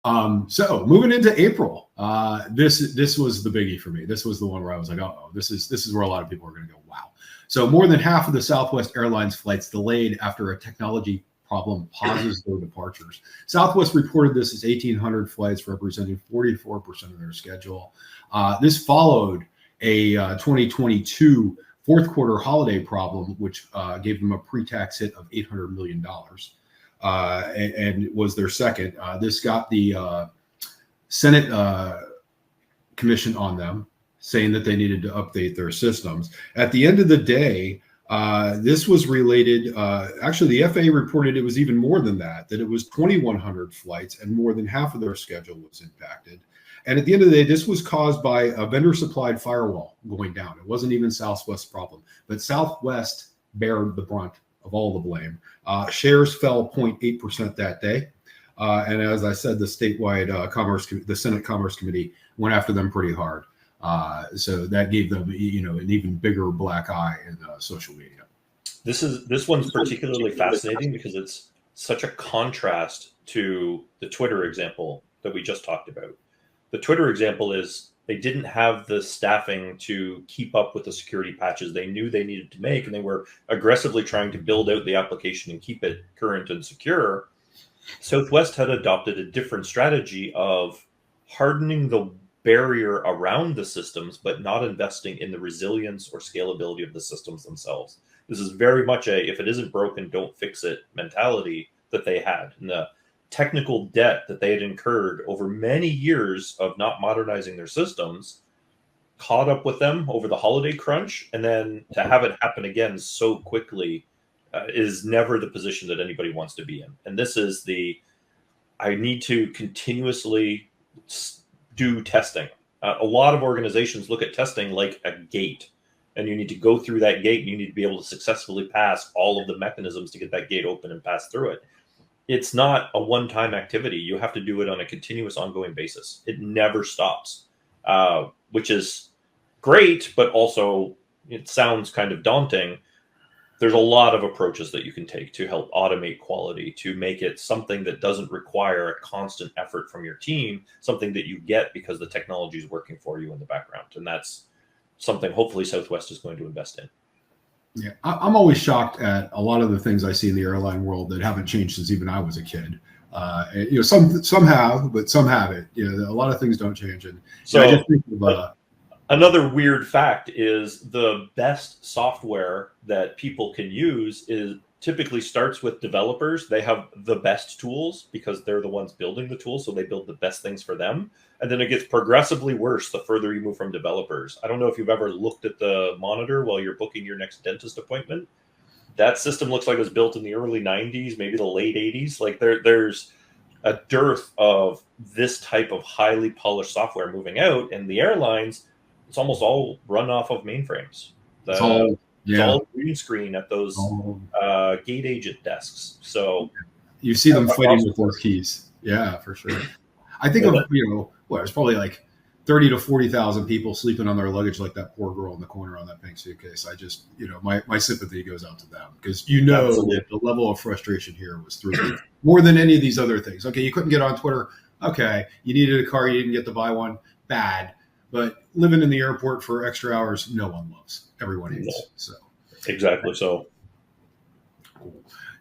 So moving into April, this was the biggie for me. This was the one where I was like, oh, this is where a lot of people are going to go, wow. So more than half of the Southwest Airlines flights delayed after a technology problem pauses their departures. Southwest reported this as 1,800 flights, representing 44% of their schedule. This followed a 2022 fourth quarter holiday problem, which gave them a pre-tax hit of $800 million. And was their second. This got the Senate commission on them, saying that they needed to update their systems. At the end of the day, this was related. Actually, the FAA reported it was even more than that it was 2,100 flights and more than half of their schedule was impacted. And at the end of the day, this was caused by a vendor-supplied firewall going down. It wasn't even Southwest's problem, but Southwest bared the brunt of all the blame. Shares fell 0.8% that day. And as I said, the statewide the Senate Commerce Committee went after them pretty hard. So that gave them, an even bigger black eye in social media. This one's particularly fascinating because it's such a contrast to the Twitter example that we just talked about. The Twitter example is they didn't have the staffing to keep up with the security patches they knew they needed to make, and they were aggressively trying to build out the application and keep it current and secure. Southwest had adopted a different strategy of hardening the barrier around the systems, but not investing in the resilience or scalability of the systems themselves. This is very much a, if it isn't broken, don't fix it mentality that they had. And the technical debt that they had incurred over many years of not modernizing their systems caught up with them over the holiday crunch. And then to have it happen again so quickly is never the position that anybody wants to be in. And this is I need to continuously do testing. A lot of organizations look at testing like a gate, and you need to go through that gate and you need to be able to successfully pass all of the mechanisms to get that gate open and pass through it. It's not a one-time activity. You have to do it on a continuous, ongoing basis. It never stops, which is great, but also it sounds kind of daunting. There's a lot of approaches that you can take to help automate quality, to make it something that doesn't require a constant effort from your team, something that you get because the technology is working for you in the background. And that's something hopefully Southwest is going to invest in. Yeah, I'm always shocked at a lot of the things I see in the airline world that haven't changed since even I was a kid. Some have, but some haven't. A lot of things don't change. And so I just think of, another weird fact is the best software that people can use typically starts with developers. They have the best tools because they're the ones building the tools, so they build the best things for them. And then it gets progressively worse the further you move from developers. I don't know if you've ever looked at the monitor while you're booking your next dentist appointment. That system looks like it was built in the early 90s, maybe the late 80s. Like there's a dearth of this type of highly polished software moving out, and the airlines, it's almost all run off of mainframes. It's all green screen at those gate agent desks. So you see them fighting with those keys. Yeah, for sure. I think of, there's probably like 30 to 40,000 people sleeping on their luggage like that poor girl in the corner on that pink suitcase. I just, my sympathy goes out to them because that the level of frustration here was through more than any of these other things. Okay, you couldn't get on Twitter. Okay, you needed a car, you didn't get to buy one. Bad. But living in the airport for extra hours, no one loves. Everyone hates. So exactly. So cool.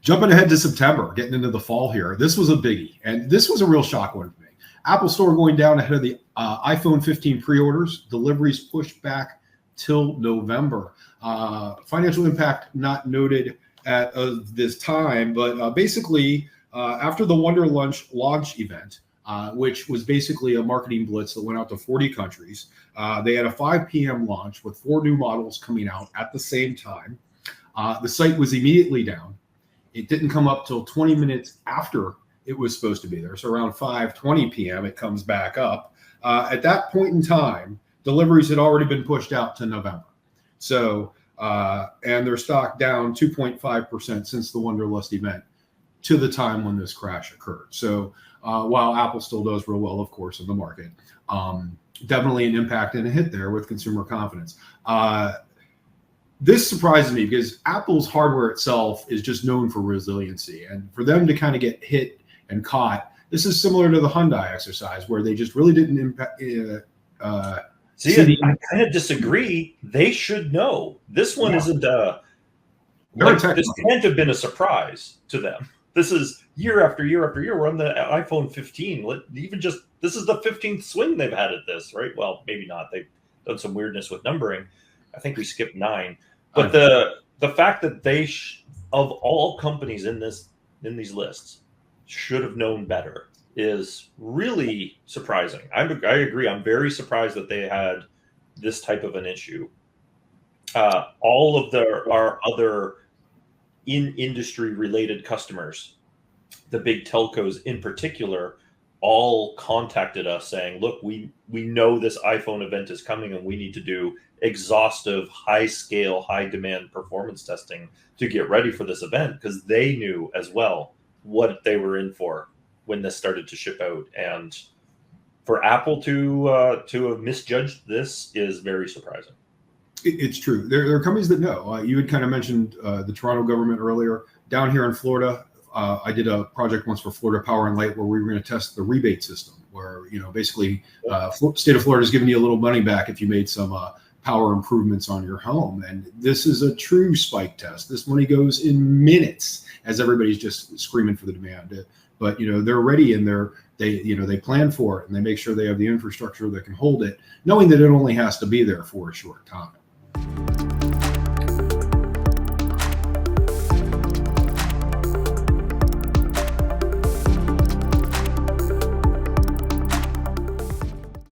Jumping ahead to September, getting into the fall here. This was a biggie, and this was a real shock one for me. Apple Store going down ahead of the iPhone 15 pre-orders. Deliveries pushed back till November. Financial impact not noted at this time, but basically after the Wonder launch event, which was basically a marketing blitz that went out to 40 countries. They had a 5 p.m. launch with 4 new models coming out at the same time. The site was immediately down. It didn't come up till 20 minutes after it was supposed to be there. So around 5:20 p.m., it comes back up. At that point in time, deliveries had already been pushed out to November. So, and their stock down 2.5% since the Wonderlust event to the time when this crash occurred. So, while Apple still does real well, of course, in the market, definitely an impact and a hit there with consumer confidence. This surprises me because Apple's hardware itself is just known for resiliency, and for them to kind of get hit and caught This is similar to the Hyundai exercise where they just really didn't impact. See, I kind of disagree. They should know. This one isn't this can't have been a surprise to them. This is year after year after year. We're on the iPhone 15. This is the 15th swing they've had at this, right? Well, maybe not. They've done some weirdness with numbering. I think we skipped 9. But the fact that they of all companies in these lists should have known better is really surprising. I agree. I'm very surprised that they had this type of an issue. All of our other industry related customers, the big telcos in particular, all contacted us saying, look, we know this iPhone event is coming and we need to do exhaustive, high scale, high demand performance testing to get ready for this event, because they knew as well what they were in for when this started to ship out. And for Apple to have misjudged this is very surprising. It's true. There are companies that know. You had kind of mentioned the Toronto government earlier. Down here in Florida, I did a project once for Florida Power and Light where we were going to test the rebate system, where basically state of Florida is giving you a little money back if you made some power improvements on your home. And this is a true spike test. This money goes in minutes as everybody's just screaming for the demand. But they're ready and they plan for it and they make sure they have the infrastructure that can hold it, knowing that it only has to be there for a short time.